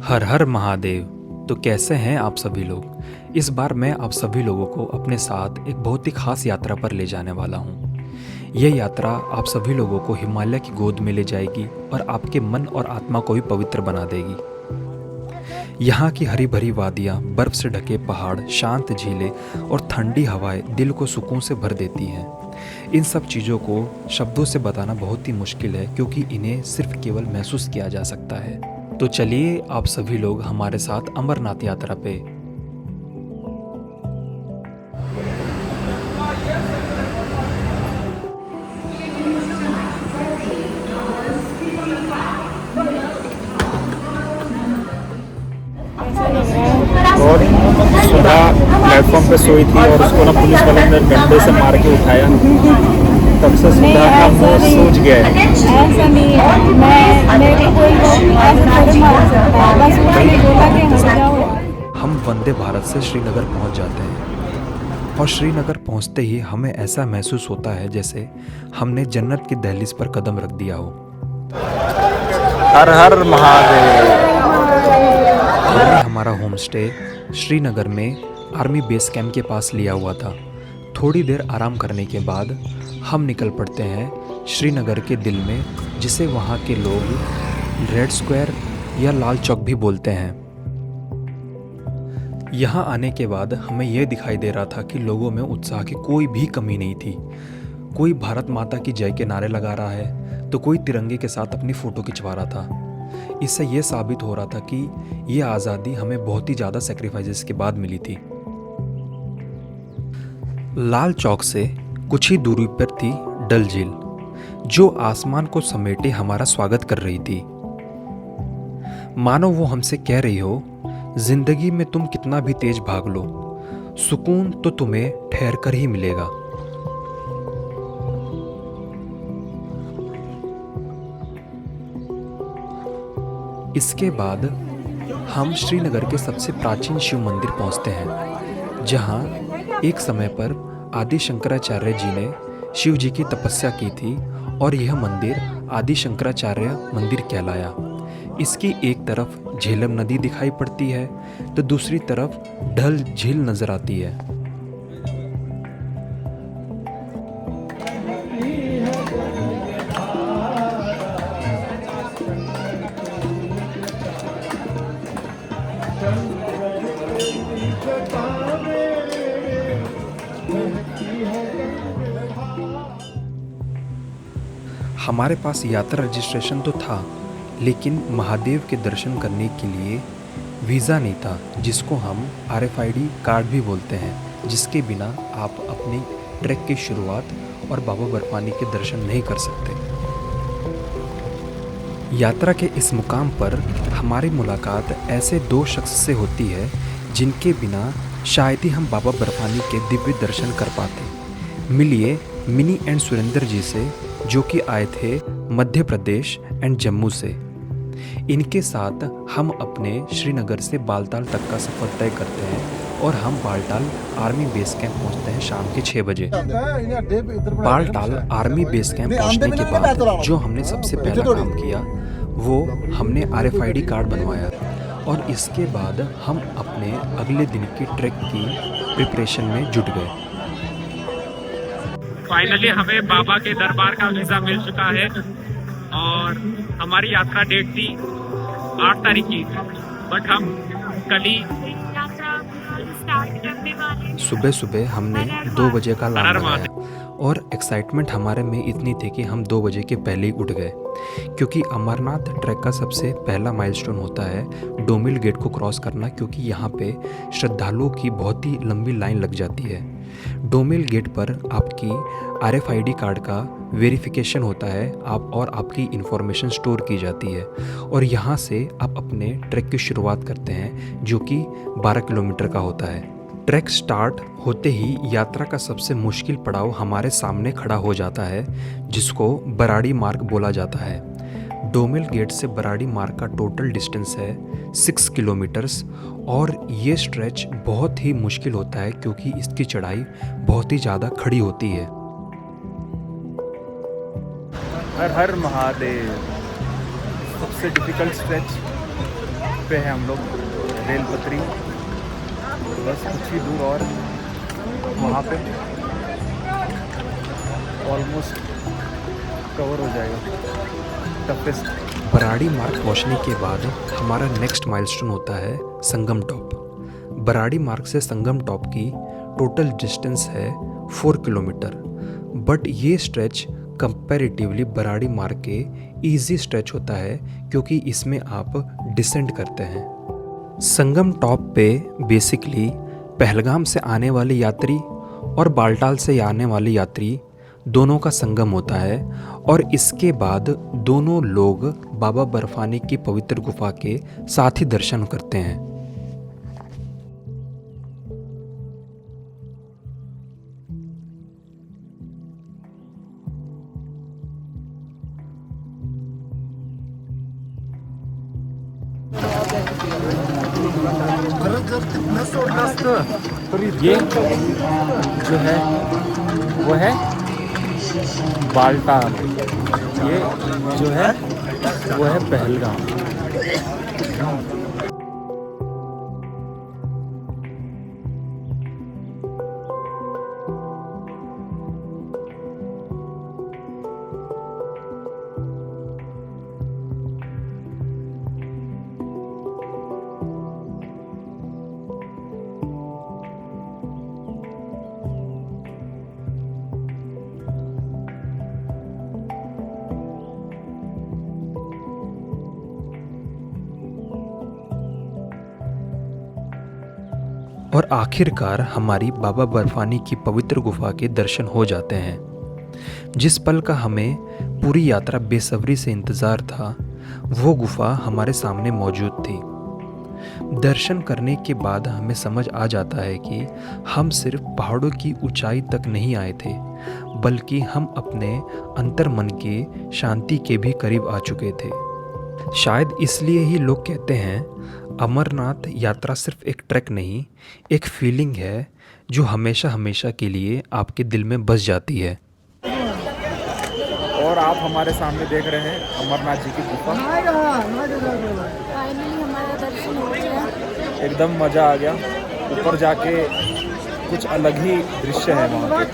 हर हर महादेव। तो कैसे हैं आप सभी लोग। इस बार मैं आप सभी लोगों को अपने साथ एक बहुत ही खास यात्रा पर ले जाने वाला हूँ। यह यात्रा आप सभी लोगों को हिमालय की गोद में ले जाएगी और आपके मन और आत्मा को भी पवित्र बना देगी। यहाँ की हरी भरी वादियाँ, बर्फ से ढके पहाड़, शांत झीलें और ठंडी हवाएं दिल को सुकून से भर देती हैं। इन सब चीज़ों को शब्दों से बताना बहुत ही मुश्किल है, क्योंकि इन्हें सिर्फ केवल महसूस किया जा सकता है। तो चलिए आप सभी लोग हमारे साथ अमरनाथ यात्रा पे। और सुधा प्लेटफॉर्म पे सोई थी और उसको ना पुलिस वालों ने डंडे से मार के उठाया। तब से सुधा का मुंह सूज गया है। ऐसा नहीं है, मैं मेरे कोई लोग ऐसे थोड़ी मार सकता है, बस उसने बोला कि हम जाओ। हम वंदे भारत से श्रीनगर पहुंच जाते हैं और श्रीनगर पहुंचते ही हमें ऐसा महसूस होता है जैसे हमने जन्नत की दहलीज पर कदम रख दिया हो। हर हर महादेव। हमने हमारा होम स्टे श्रीनगर में आर्मी बेस कैंप के पास लिया हुआ था। थोड़ी देर आराम करने के बाद हम निकल पड़ते हैं श्रीनगर के दिल में, जिसे वहाँ के लोग रेड स्क्वायर या लाल चौक भी बोलते हैं। यहाँ आने के बाद हमें यह दिखाई दे रहा था कि लोगों में उत्साह की कोई भी कमी नहीं थी। कोई भारत माता की जय के नारे लगा रहा है तो कोई तिरंगे के साथ अपनी फ़ोटो खिंचवा रहा था। इससे यह साबित हो रहा था कि ये आज़ादी हमें बहुत ही ज़्यादा सेक्रीफाइसेस के बाद मिली थी। लाल चौक से कुछ ही दूरी पर थी डल झील, जो आसमान को समेटे हमारा स्वागत कर रही थी। मानो वो हमसे कह रही हो, जिंदगी में तुम कितना भी तेज भाग लो, सुकून तो तुम्हें ठहर कर ही मिलेगा। इसके बाद हम श्रीनगर के सबसे प्राचीन शिव मंदिर पहुंचते हैं, जहां एक समय पर आदि शंकराचार्य जी ने शिव जी की तपस्या की थी और यह मंदिर आदि शंकराचार्य मंदिर कहलाया। इसकी एक तरफ झेलम नदी दिखाई पड़ती है तो दूसरी तरफ डल झील नजर आती है। हमारे पास यात्रा रजिस्ट्रेशन तो था, लेकिन महादेव के दर्शन करने के लिए वीज़ा नहीं था, जिसको हम RFID कार्ड भी बोलते हैं, जिसके बिना आप अपनी ट्रैक की शुरुआत और बाबा बर्फानी के दर्शन नहीं कर सकते। यात्रा के इस मुकाम पर हमारी मुलाकात ऐसे दो शख्स से होती है जिनके बिना शायद ही हम बाबा बर्फानी के दिव्य दर्शन कर पाते। मिलिए मिनी एंड सुरेंद्र जी से, जो कि आए थे मध्य प्रदेश एंड जम्मू से। इनके साथ हम अपने श्रीनगर से बालटाल तक का सफ़र तय करते हैं और हम बालटाल आर्मी बेस कैंप पहुंचते हैं शाम के 6 बजे। बालटाल आर्मी बेस कैंप पहुंचने के बाद जो हमने सबसे पहला काम किया वो हमने RFID कार्ड बनवाया, और इसके बाद हम अपने अगले दिन की ट्रैक की प्रिपरेशन में जुट गए। फाइनली हमें बाबा के दरबार का वीजा मिल चुका है और हमारी यात्रा डेट थी 8 तारीख की, बट हम कल ही सुबह सुबह हमने 2 बजे का अलार्म लगाया और एक्साइटमेंट हमारे में इतनी थी कि हम 2 बजे के पहले ही उठ गए, क्योंकि अमरनाथ ट्रैक का सबसे पहला माइलस्टोन होता है डोमिल गेट को क्रॉस करना, क्योंकि यहाँ पे श्रद्धालुओं की बहुत ही लंबी लाइन लग जाती है। डोमिल गेट पर आपकी RFID कार्ड का वेरिफिकेशन होता है और आपकी इन्फॉर्मेशन स्टोर की जाती है, और यहाँ से आप अपने ट्रैक की शुरुआत करते हैं, जो कि 12 किलोमीटर का होता है। ट्रैक स्टार्ट होते ही यात्रा का सबसे मुश्किल पड़ाव हमारे सामने खड़ा हो जाता है, जिसको बराड़ी मार्ग बोला जाता है। डोमिल गेट से बराड़ी मार्ग का टोटल डिस्टेंस है 6 किलोमीटर्स, और ये स्ट्रेच बहुत ही मुश्किल होता है क्योंकि इसकी चढ़ाई बहुत ही ज़्यादा खड़ी होती है। हर हर महादेव। सबसे डिफिकल्ट स्ट्रेच पे है हम लोग, रेल पटरी, बस कुछ ही दूर और वहाँ पे ऑलमोस्ट कवर हो जाएगा टफेस्ट। बराड़ी मार्ग पहुंचने के बाद हमारा नेक्स्ट माइलस्टोन होता है संगम टॉप। बराड़ी मार्ग से संगम टॉप की टोटल डिस्टेंस है 4 किलोमीटर, बट ये स्ट्रेच कंपैरेटिवली बराड़ी मार्ग के इजी स्ट्रेच होता है क्योंकि इसमें आप डिसेंड करते हैं। संगम टॉप पे बेसिकली पहलगाम से आने वाले यात्री और बालटाल से आने वाले यात्री दोनों का संगम होता है और इसके बाद दोनों लोग बाबा बर्फानी की पवित्र गुफा के साथ ही दर्शन करते हैं। ये जो है वो है बालटाल, ये जो है वो है पहलगाम। और आखिरकार हमारी बाबा बर्फानी की पवित्र गुफा के दर्शन हो जाते हैं। जिस पल का हमें पूरी यात्रा बेसब्री से इंतज़ार था, वो गुफा हमारे सामने मौजूद थी। दर्शन करने के बाद हमें समझ आ जाता है कि हम सिर्फ पहाड़ों की ऊंचाई तक नहीं आए थे, बल्कि हम अपने अंतर्मन के शांति के भी करीब आ चुके थे। शायद इसलिए ही लोग कहते हैं अमरनाथ यात्रा सिर्फ एक ट्रैक नहीं, एक फीलिंग है जो हमेशा हमेशा के लिए आपके दिल में बस जाती है। और आप हमारे सामने देख रहे हैं अमरनाथ जी की गुफा। फाइनली हमारा दर्शन हो गया। एकदम मज़ा आ गया। ऊपर जाके कुछ अलग ही दृश्य है वहाँ पे।